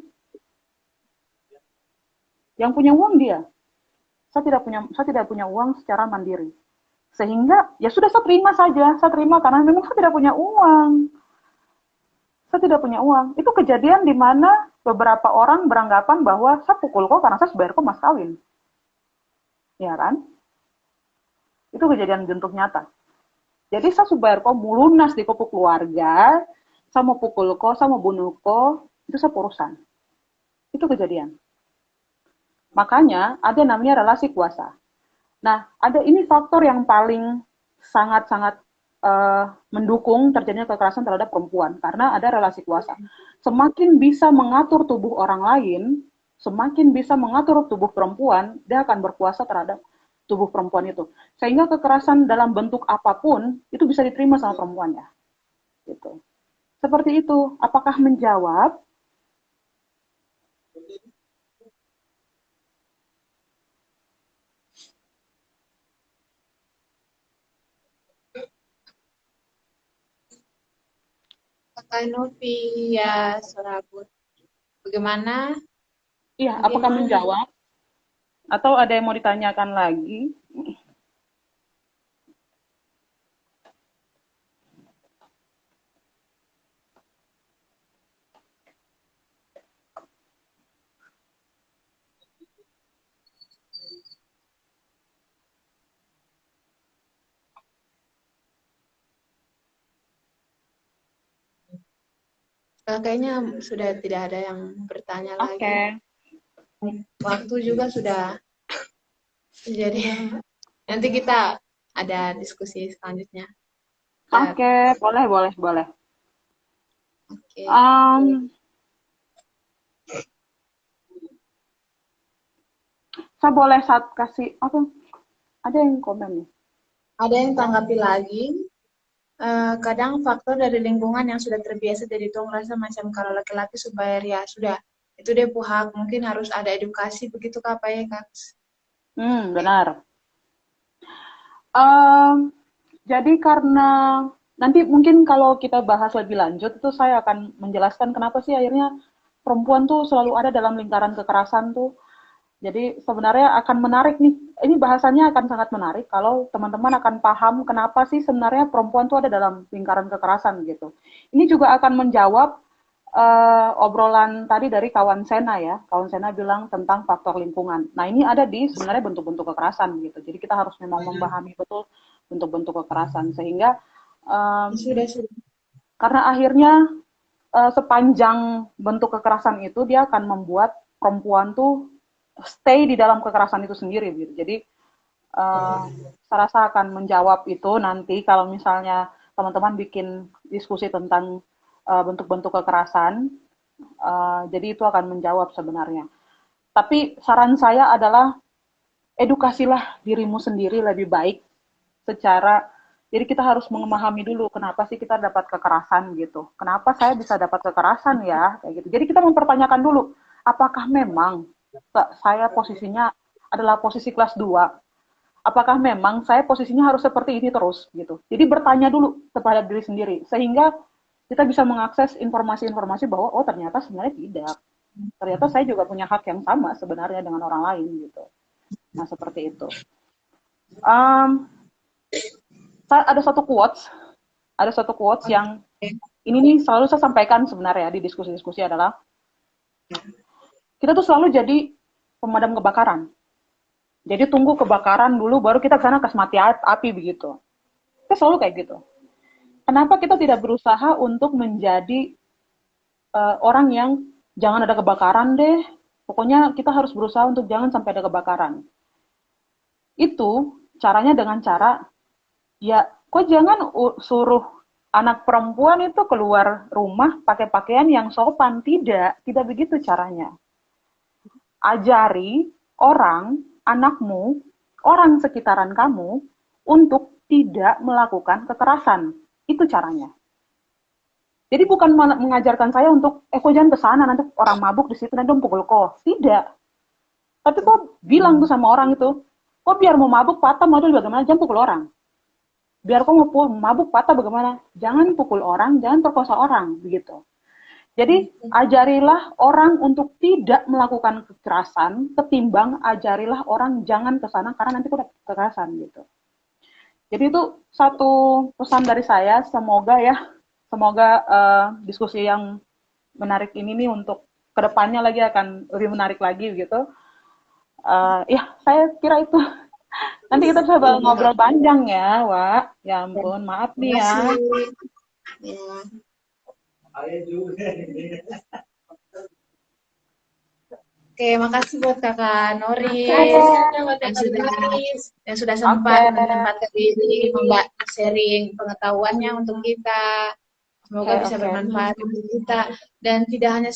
yang punya uang dia. Saya tidak punya uang secara mandiri. Sehingga ya sudah saya terima karena memang saya tidak punya uang. Saya tidak punya uang. Itu kejadian di mana beberapa orang beranggapan bahwa saya pukul kok karena saya bayar kok mas kawin. Ya kan? Itu kejadian bentuk nyata. Jadi saya bayar kok lunas di kopuk keluarga, saya mau pukul kok, saya mau bunuh kok, itu saya urusan. Itu kejadian. Makanya ada namanya relasi kuasa. Nah, ada ini faktor yang paling sangat-sangat mendukung terjadinya kekerasan terhadap perempuan karena ada relasi kuasa. Semakin bisa mengatur tubuh orang lain, semakin bisa mengatur tubuh perempuan, dia akan berkuasa terhadap tubuh perempuan itu. Sehingga kekerasan dalam bentuk apapun itu bisa diterima sama perempuannya. Gitu. Seperti itu. Apakah menjawab? Kakak Novia Sorabut, bagaimana? Iya, apakah menjawab? Atau ada yang mau ditanyakan lagi? Kayaknya sudah tidak ada yang bertanya lagi. Oke. Waktu juga sudah. Jadi nanti kita ada diskusi selanjutnya. Oke, boleh. Oke. Saya boleh kasih apa? Ada yang komen nih. Ada yang tanggapi lagi. Kadang faktor dari lingkungan yang sudah terbiasa jadi tong rasa macam kalau laki-laki supaya ya sudah itu dia hak, mungkin harus ada edukasi begitu Kak Pak ya Kak? Benar. Jadi karena nanti mungkin kalau kita bahas lebih lanjut itu saya akan menjelaskan kenapa sih akhirnya perempuan tuh selalu ada dalam lingkaran kekerasan tuh. Jadi sebenarnya akan menarik nih, ini bahasannya akan sangat menarik kalau teman-teman akan paham kenapa sih sebenarnya perempuan tuh ada dalam lingkaran kekerasan gitu. Ini juga akan menjawab obrolan tadi dari kawan Sena ya. Kawan Sena bilang tentang faktor lingkungan. Nah ini ada di sebenarnya bentuk-bentuk kekerasan gitu. Jadi kita harus memang memahami betul bentuk-bentuk kekerasan sehingga Sudah. karena akhirnya sepanjang bentuk kekerasan itu dia akan membuat perempuan tuh stay di dalam kekerasan itu sendiri gitu. Jadi saya rasa akan menjawab itu nanti kalau misalnya teman-teman bikin diskusi tentang bentuk-bentuk kekerasan. Jadi itu akan menjawab sebenarnya. Tapi saran saya adalah edukasilah dirimu sendiri lebih baik secara jadi kita harus memahami dulu kenapa sih kita dapat kekerasan gitu. Kenapa saya bisa dapat kekerasan ya kayak gitu. Jadi kita mempertanyakan dulu apakah memang saya posisinya adalah posisi kelas 2. Apakah memang saya posisinya harus seperti ini terus gitu. Jadi bertanya dulu kepada diri sendiri sehingga kita bisa mengakses informasi-informasi bahwa oh ternyata sebenarnya tidak. Ternyata saya juga punya hak yang sama sebenarnya dengan orang lain gitu. Nah seperti itu. Ada satu quotes yang ini nih selalu saya sampaikan sebenarnya di diskusi-diskusi adalah kita tuh selalu jadi pemadam kebakaran. Jadi tunggu kebakaran dulu baru kita ke sana kasih mati api begitu. Kita selalu kayak gitu. Kenapa kita tidak berusaha untuk menjadi orang yang jangan ada kebakaran deh. Pokoknya kita harus berusaha untuk jangan sampai ada kebakaran. Itu caranya dengan cara ya, kok jangan suruh anak perempuan itu keluar rumah pakai pakaian yang sopan. Tidak begitu caranya. Ajari orang, anakmu, orang sekitaran kamu untuk tidak melakukan kekerasan. Itu caranya. Jadi bukan mengajarkan saya untuk, kok jangan ke sana, nanti orang mabuk di situ, nanti pukul kok. Tidak. Tapi kok bilang tuh sama orang itu, kok biar mau mabuk patah model bagaimana, jangan pukul orang. Biar kok mau mabuk patah bagaimana, jangan pukul orang, jangan perkosa orang, begitu. Jadi ajarilah orang untuk tidak melakukan kekerasan, ketimbang ajarilah orang jangan ke sana karena nanti udah kekerasan gitu. Jadi itu satu pesan dari saya, semoga diskusi yang menarik ini nih untuk kedepannya lagi akan lebih menarik lagi gitu. Ya saya kira itu. Nanti kita bisa ngobrol panjang ya, Wak. Ya ampun, maaf nih ya. Oke, makasih buat Kakak Nori yang sudah sempat menyempatkan diri sharing pengetahuannya untuk kita. Semoga bisa bermanfaat untuk kita dan tidak hanya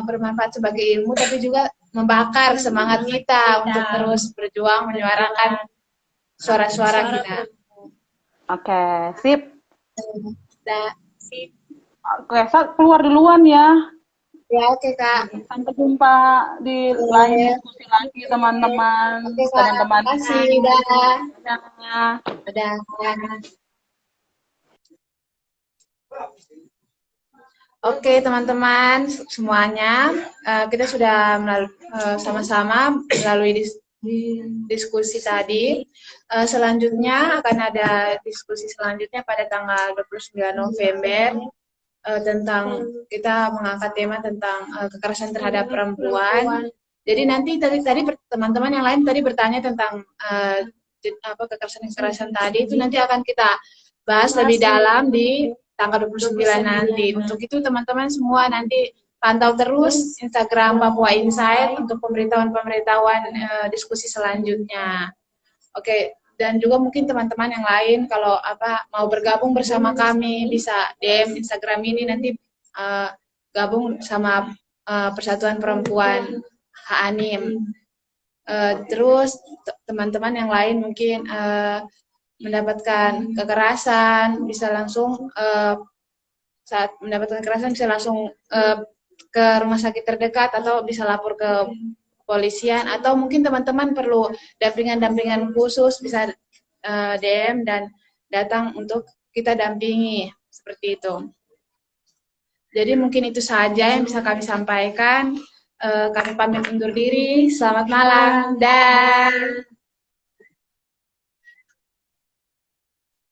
bermanfaat sebagai ilmu, tapi juga membakar semangat kita untuk terus berjuang menyuarakan suara-suara kita. Oke, sip. Sip. Oke, saya keluar duluan ya. Ya, oke Kak. Sampai jumpa di lain diskusi lagi teman-teman. Oke Kak, terima kasih. Dadah. Dadah. Oke teman-teman semuanya, kita sudah sama-sama melalui diskusi tadi. Selanjutnya akan ada diskusi selanjutnya pada tanggal 29 November tentang kita mengangkat tema tentang kekerasan terhadap perempuan. Jadi nanti tadi teman-teman yang lain tadi bertanya tentang kekerasan tadi itu nanti akan kita bahas lebih dalam di tanggal 29 nanti. Untuk itu teman-teman semua nanti pantau terus Instagram Papua Insight untuk pemberitahuan diskusi selanjutnya. Oke. Dan juga mungkin teman-teman yang lain kalau mau bergabung bersama kami bisa DM Instagram ini nanti gabung sama Persatuan Perempuan HANIM. Terus teman-teman yang lain mungkin mendapatkan kekerasan bisa langsung saat mendapatkan kekerasan bisa langsung ke rumah sakit terdekat atau bisa lapor ke kepolisian, atau mungkin teman-teman perlu dampingan khusus bisa DM dan datang untuk kita dampingi seperti itu. Jadi mungkin itu saja yang bisa kami sampaikan. Kami pamit undur diri. Selamat malam. Dah.